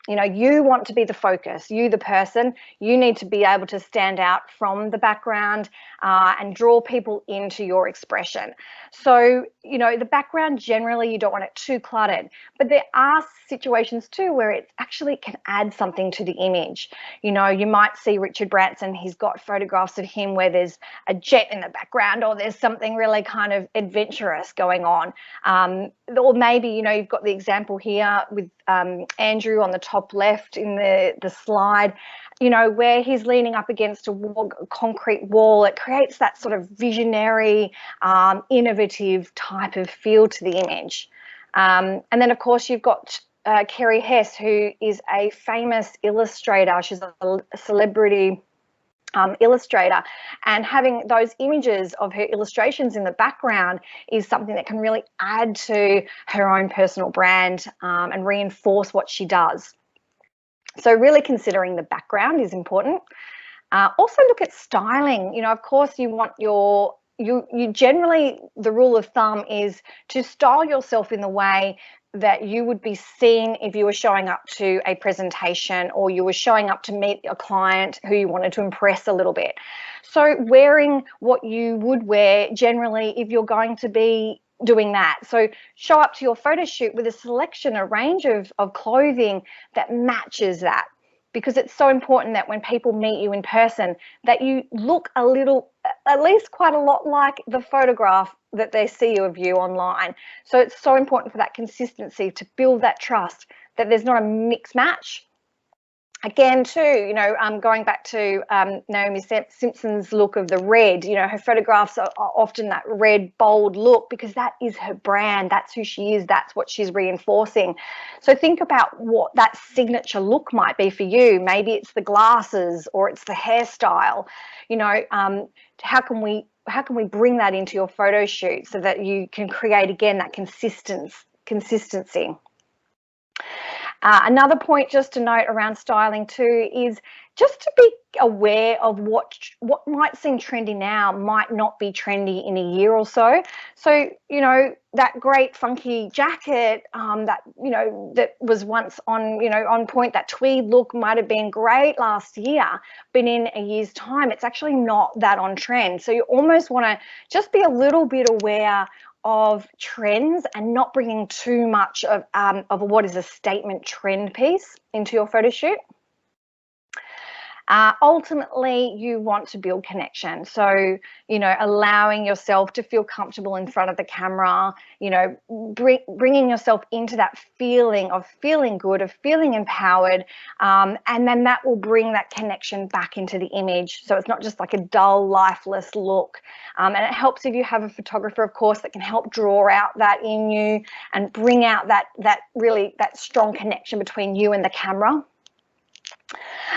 You know, you want to be the focus, you the person, you need to be able to stand out from the background and draw people into your expression. So, you know, the background, generally you don't want it too cluttered, but there are situations too where it actually can add something to the image. You know, you might see Richard Branson, he's got photographs of him where there's a jet in the background, or there's something really kind of adventurous going on. Or maybe, you know, you've got the example here with Andrew on the top left in the slide, you know, where he's leaning up against a concrete wall. It creates that sort of visionary, innovative type of feel to the image. And then, of course, you've got Kerry Hess, who is a famous illustrator. She's a celebrity illustrator, and having those images of her illustrations in the background is something that can really add to her own personal brand and reinforce what she does. So really considering the background is important. Also look at styling. You know, of course, you want you generally, the rule of thumb is to style yourself in the way that you would be seen if you were showing up to a presentation or you were showing up to meet a client who you wanted to impress a little bit. So wearing what you would wear generally if you're going to be doing that. So show up to your photo shoot with a selection, a range of clothing that matches that, because it's so important that when people meet you in person that you look a little, at least quite a lot like the photograph that they see of you online. So it's so important for that consistency to build that trust, that there's not a mix match. Again, too, you know, going back to Naomi Simpson's look of the red, you know, her photographs are often that red, bold look because that is her brand. That's who she is. That's what she's reinforcing. So think about what that signature look might be for you. Maybe it's the glasses or it's the hairstyle. You know, how can we bring that into your photo shoot so that you can create, again, that consistency? Another point just to note around styling too is just to be aware of what might seem trendy now might not be trendy in a year or so. So, you know, that great funky jacket that, you know, that was once on, you know, on point, that tweed look might have been great last year, but in a year's time, it's actually not that on trend. So you almost want to just be a little bit aware of trends and not bringing too much of what is a statement trend piece into your photo shoot. Ultimately, you want to build connection. So, you know, allowing yourself to feel comfortable in front of the camera, you know, bringing yourself into that feeling of feeling good, of feeling empowered, and then that will bring that connection back into the image. So it's not just like a dull, lifeless look. And it helps if you have a photographer, of course, that can help draw out that in you and bring out that strong connection between you and the camera.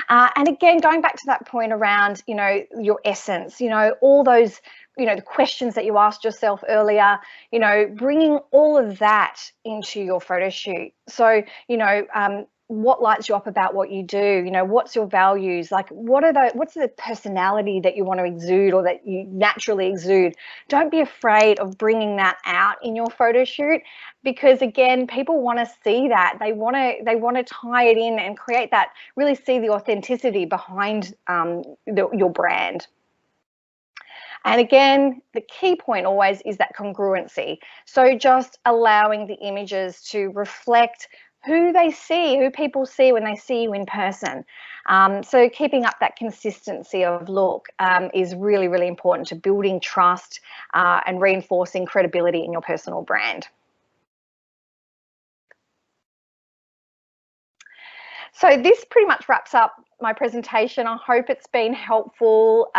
And again, going back to that point around, you know, your essence, you know, all those, you know, the questions that you asked yourself earlier, you know, bringing all of that into your photo shoot. So, you know, what lights you up about what you do? You know, what's your values? Like, what's the personality that you want to exude or that you naturally exude? Don't be afraid of bringing that out in your photo shoot, because again, people want to see that. They want to tie it in and create that, really see the authenticity behind your brand. And again, the key point always is that congruency. So just allowing the images to reflect who they see, who people see when they see you in person. So keeping up that consistency of look is really, really important to building trust and reinforcing credibility in your personal brand. So this pretty much wraps up my presentation. I hope it's been helpful.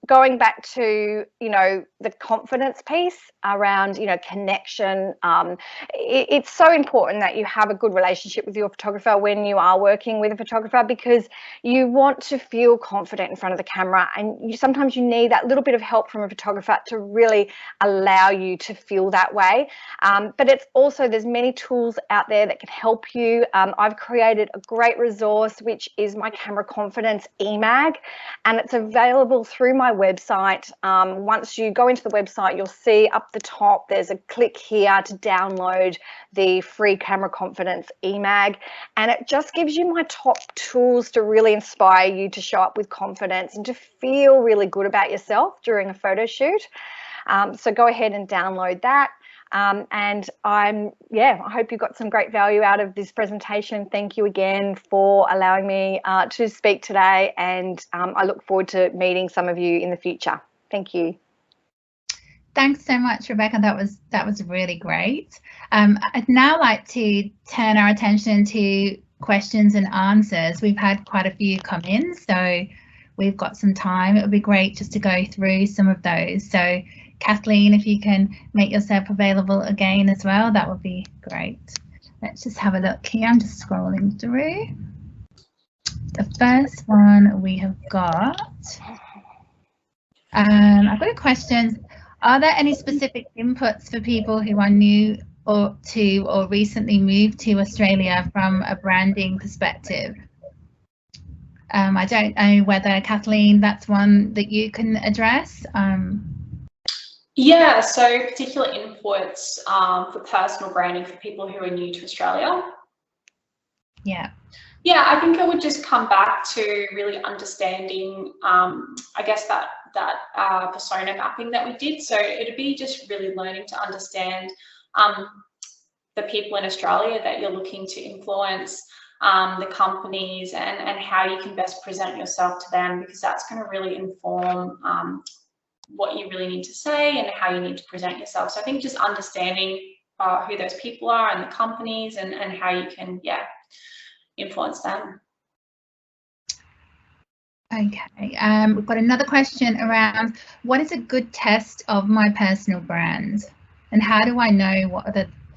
Going back to, you know, the confidence piece around, you know, connection, it's so important that you have a good relationship with your photographer when you are working with a photographer, because you want to feel confident in front of the camera, and sometimes you need that little bit of help from a photographer to really allow you to feel that way. But it's also, there's many tools out there that can help you. I've created a great resource, which is my Camera Confidence eMag, and it's available through my website. Once you go into the website, you'll see up the top there's a click here to download the free Camera Confidence eMag, and it just gives you my top tools to really inspire you to show up with confidence and to feel really good about yourself during a photo shoot. So go ahead and download that. And I hope you got some great value out of this presentation. Thank you again for allowing me to speak today, and I look forward to meeting some of you in the future. Thank you. Thanks so much, Rebecca. That was really great. I'd now like to turn our attention to questions and answers. We've had quite a few come in, so we've got some time. It would be great just to go through some of those. So Kathleen, if you can make yourself available again as well, that would be great. Let's just have a look here. I'm just scrolling through. The first one we have got, I've got a question. Are there any specific inputs for people who are new or recently moved to Australia from a branding perspective? I don't know whether, Kathleen, that's one that you can address. Yeah, so particular inputs for personal branding for people who are new to Australia. Yeah. Yeah, I think it would just come back to really understanding, I guess, that persona mapping that we did. So it'd be just really learning to understand the people in Australia that you're looking to influence, the companies, and how you can best present yourself to them, because that's going to really inform what you really need to say and how you need to present yourself. So I think just understanding who those people are and the companies and how you can, influence them. Okay, we've got another question around what is a good test of my personal brand, and how do I know what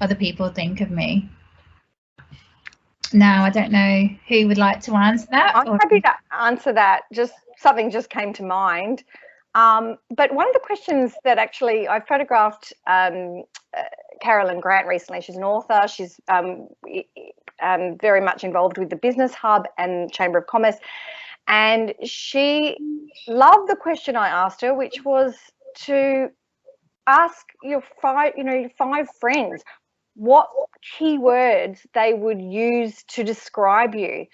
other people think of me? Now, I don't know who would like to answer that. I'm happy to answer that. Just something just came to mind. But one of the questions that actually I photographed Carolyn Grant recently. She's an author. She's very much involved with the Business Hub and Chamber of Commerce. And she loved the question I asked her, which was to ask your five friends what keywords they would use to describe you.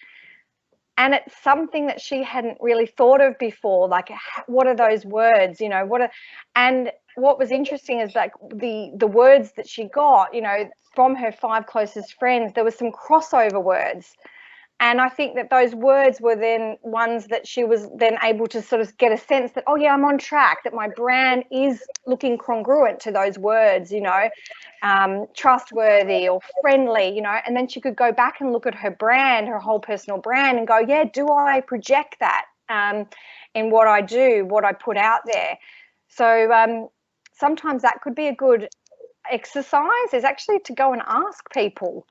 And it's something that she hadn't really thought of before, like what are those words, and what was interesting is like the words that she got, from her 5 closest friends, there was some crossover words. And I think that those words were then ones that she was then able to sort of get a sense that, oh yeah, I'm on track, that my brand is looking congruent to those words, trustworthy or friendly, and then she could go back and look at her brand, her whole personal brand, and go, yeah, do I project that in what I do, what I put out there? So sometimes that could be a good exercise, is actually to go and ask people.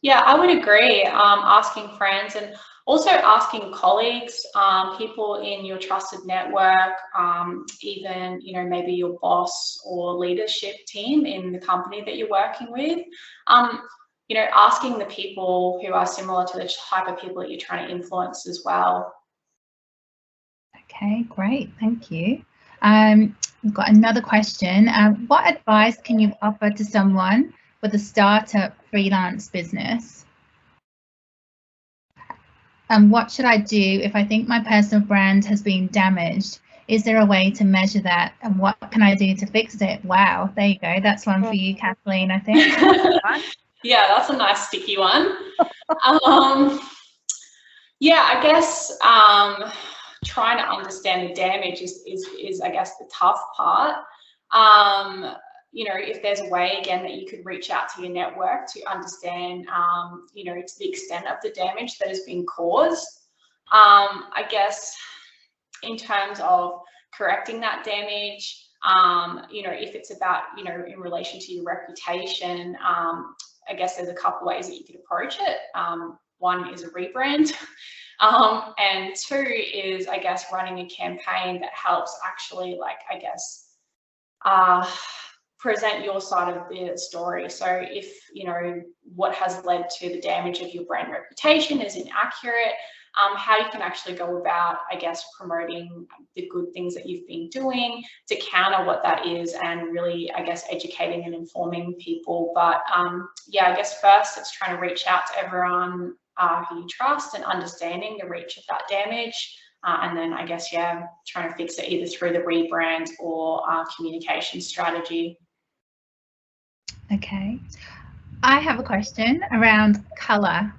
Yeah, I would agree. Asking friends and also asking colleagues, people in your trusted network, even, maybe your boss or leadership team in the company that you're working with, asking the people who are similar to the type of people that you're trying to influence as well. Okay, great. Thank you. We've got another question. What advice can you offer to someone with a startup freelance business? And what should I do if I think my personal brand has been damaged? Is there a way to measure that? And what can I do to fix it? Wow, there you go. That's one for you, Kathleen, I think. Yeah, that's a nice sticky one. Yeah, I guess trying to understand the damage is I guess the tough part. If there's a way, again, that you could reach out to your network to understand, to the extent of the damage that has been caused. I guess in terms of correcting that damage, if it's about, in relation to your reputation, I guess there's a couple ways that you could approach it. One is a rebrand. And 2 is, I guess, running a campaign that helps actually, present your side of the story. So if, what has led to the damage of your brand reputation is inaccurate, how you can actually go about, I guess, promoting the good things that you've been doing to counter what that is, and really, I guess, educating and informing people. But yeah, I guess first it's trying to reach out to everyone who you trust and understanding the reach of that damage. And then I guess, yeah, trying to fix it either through the rebrand or communication strategy. Okay. I have a question around colour.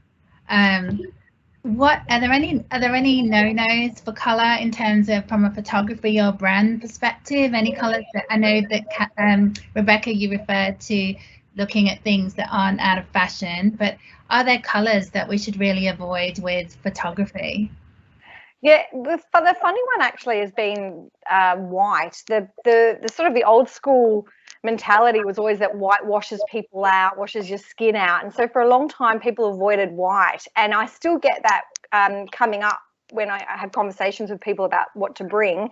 what are there any no-nos for color in terms of from a photography or brand perspective? Any colors that I know that Rebecca, you referred to looking at things that aren't out of fashion, but are there colors that we should really avoid with photography? Yeah, the funny one actually has been white. The sort of the old school mentality was always that white washes people out, washes your skin out, and so for a long time people avoided white. And I still get that coming up when I have conversations with people about what to bring.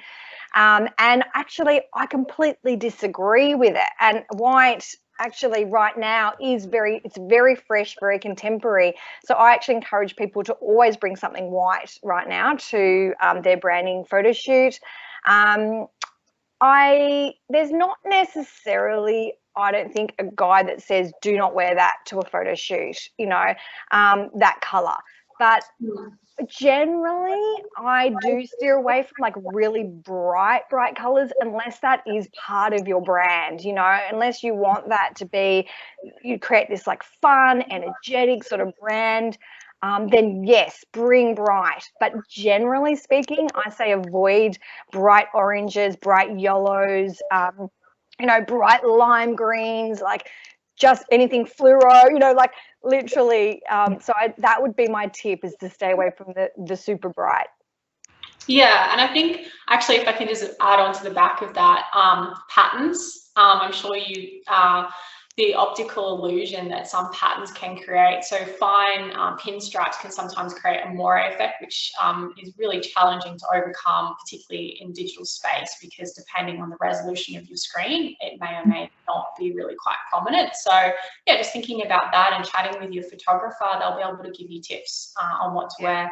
And actually, I completely disagree with it. And white actually right now is it's very fresh, very contemporary. So I actually encourage people to always bring something white right now to their branding photo shoot. There's not necessarily, I don't think, a guide that says do not wear that to a photo shoot, you know, that color. But generally, I do steer away from like really bright colors unless that is part of your brand, you know, unless you want that to be, you create this like fun, energetic sort of brand. Then yes, bring bright. But generally speaking, I say avoid bright oranges, bright yellows, you know, bright lime greens, like just anything fluoro, you know, like literally. So that would be my tip, is to stay away from the super bright. Yeah, and I think actually, if I can just add on to the back of that, patterns. I'm sure you the optical illusion that some patterns can create. So fine pinstripes can sometimes create a moire effect, which is really challenging to overcome, particularly in digital space, because depending on the resolution of your screen, it may or may not be really quite prominent. So yeah, just thinking about that and chatting with your photographer, they'll be able to give you tips on what to wear.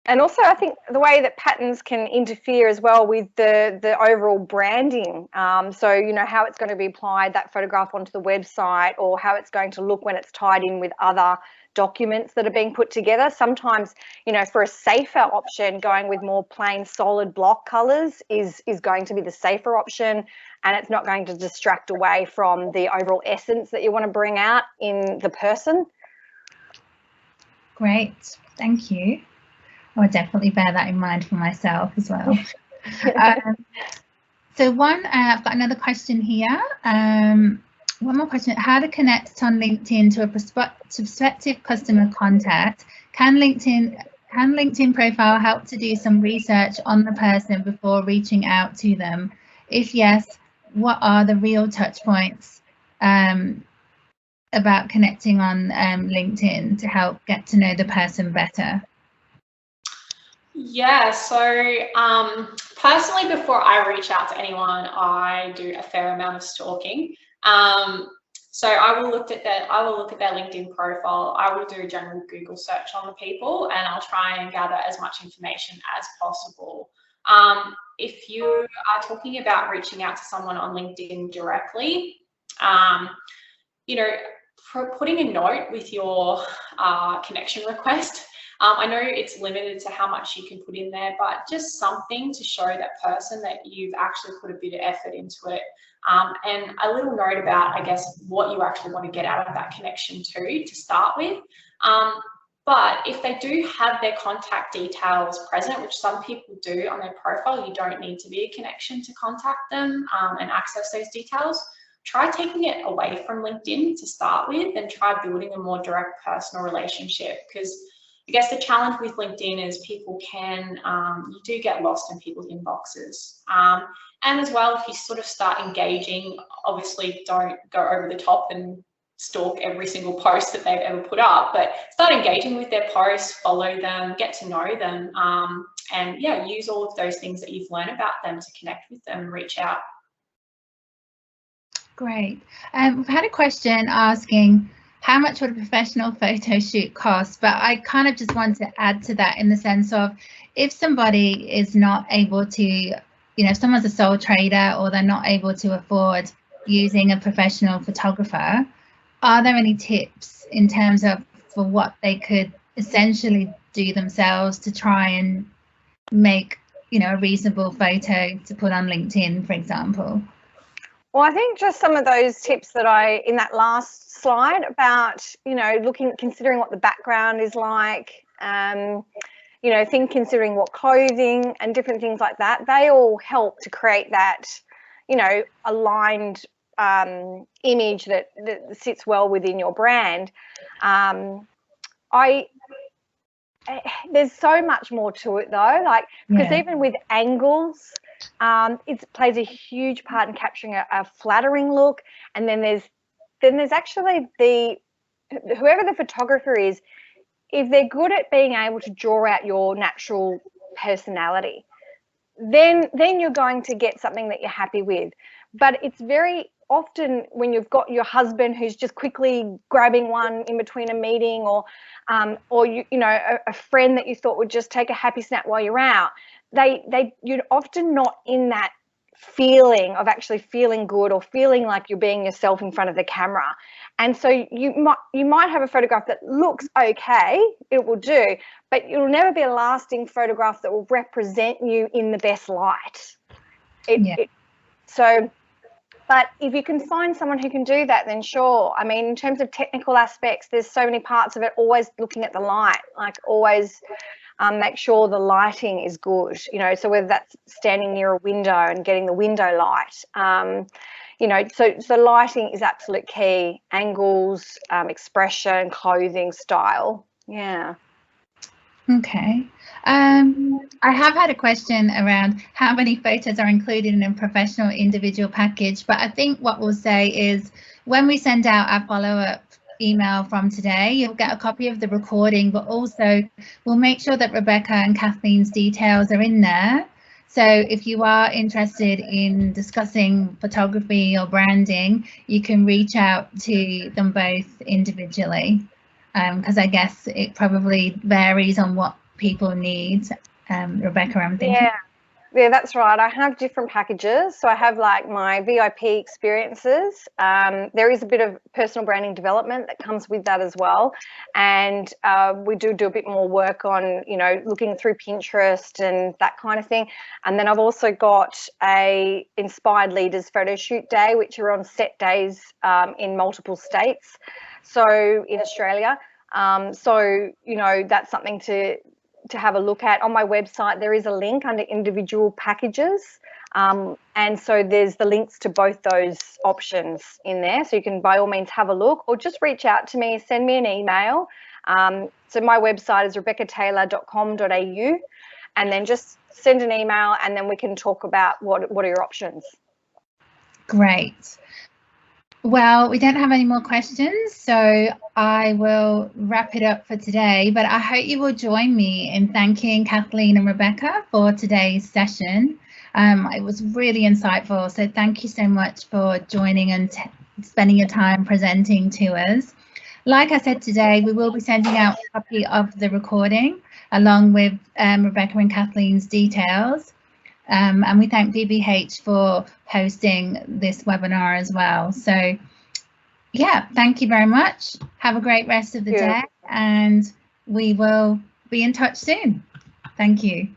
And also, I think the way that patterns can interfere as well with the overall branding. So, you know, how it's going to be applied, that photograph onto the website, or how it's going to look when it's tied in with other documents that are being put together. Sometimes, you know, for a safer option, going with more plain solid block colors is going to be the safer option, and it's not going to distract away from the overall essence that you want to bring out in the person. Great, thank you. I would definitely bear that in mind for myself as well. So I've got another question here. One more question: how to connect on LinkedIn to a prospective customer contact? Can LinkedIn profile help to do some research on the person before reaching out to them? If yes, what are the real touch points about connecting on LinkedIn to help get to know the person better? Yeah, so personally, before I reach out to anyone, I do a fair amount of stalking. So I will look at their LinkedIn profile. I will do a general Google search on the people, and I'll try and gather as much information as possible. If you are talking about reaching out to someone on LinkedIn directly, you know, putting a note with your connection request. I know it's limited to how much you can put in there, but just something to show that person that you've actually put a bit of effort into it. And a little note about, I guess, what you actually want to get out of that connection too, to start with. But if they do have their contact details present, which some people do on their profile, you don't need to be a connection to contact them and access those details. Try taking it away from LinkedIn to start with, and try building a more direct personal relationship, because I guess the challenge with LinkedIn is people can, you do get lost in people's inboxes. And as well, if you sort of start engaging, obviously don't go over the top and stalk every single post that they've ever put up, but start engaging with their posts, follow them, get to know them, and yeah, use all of those things that you've learned about them to connect with them and reach out. Great. We've had a question asking, how much would a professional photo shoot cost? But I kind of just want to add to that in the sense of, if somebody is not able to, you know, if someone's a sole trader or they're not able to afford using a professional photographer, are there any tips in terms of for what they could essentially do themselves to try and make, you know, a reasonable photo to put on LinkedIn, for example? Well, I think just some of those tips that in that last slide about, you know, considering what the background is like, you know, considering what clothing and different things like that, they all help to create that, you know, aligned image that sits well within your brand. There's so much more to it though, like, because even with angles, it plays a huge part in capturing a flattering look. And then there's actually whoever the photographer is, if they're good at being able to draw out your natural personality, then you're going to get something that you're happy with. But it's very often when you've got your husband who's just quickly grabbing one in between a meeting, or you know, a friend that you thought would just take a happy snap while you're out, you're often not in that feeling of actually feeling good or feeling like you're being yourself in front of the camera. And so you might have a photograph that looks okay, it will do, but it'll never be a lasting photograph that will represent you in the best light. But if you can find someone who can do that, then sure. I mean, in terms of technical aspects, there's so many parts of it. Always looking at the light, like always make sure the lighting is good, you know, so whether that's standing near a window and getting the window light, you know, so lighting is absolute key. Angles, expression, clothing, style. Yeah. Okay. I have had a question around how many photos are included in a professional individual package, but I think what we'll say is when we send out our follow-up email from today, you'll get a copy of the recording, but also we'll make sure that Rebecca and Kathleen's details are in there. So if you are interested in discussing photography or branding, you can reach out to them both individually, because I guess it probably varies on what people need. Rebecca, I'm thinking. Yeah, that's right. I have different packages. So I have like my VIP experiences. There is a bit of personal branding development that comes with that as well. And we do a bit more work on, you know, looking through Pinterest and that kind of thing. And then I've also got a Inspired Leaders photo shoot day, which are on set days in multiple states. So in Australia. So, you know, that's something to have a look at. On my website there is a link under individual packages, and so there's the links to both those options in there, so you can by all means have a look or just reach out to me, send me an email. So my website is rebeccataylor.com.au, and then just send an email and then we can talk about what are your options. Great. Well, we don't have any more questions, so I will wrap it up for today, but I hope you will join me in thanking Kathleen and Rebecca for today's session. It was really insightful, so thank you so much for joining and spending your time presenting to us. Like I said today, we will be sending out a copy of the recording along with Rebecca and Kathleen's details. And we thank DBH for hosting this webinar as well. So yeah, thank you very much. Have a great rest of the day, and we will be in touch soon. Thank you.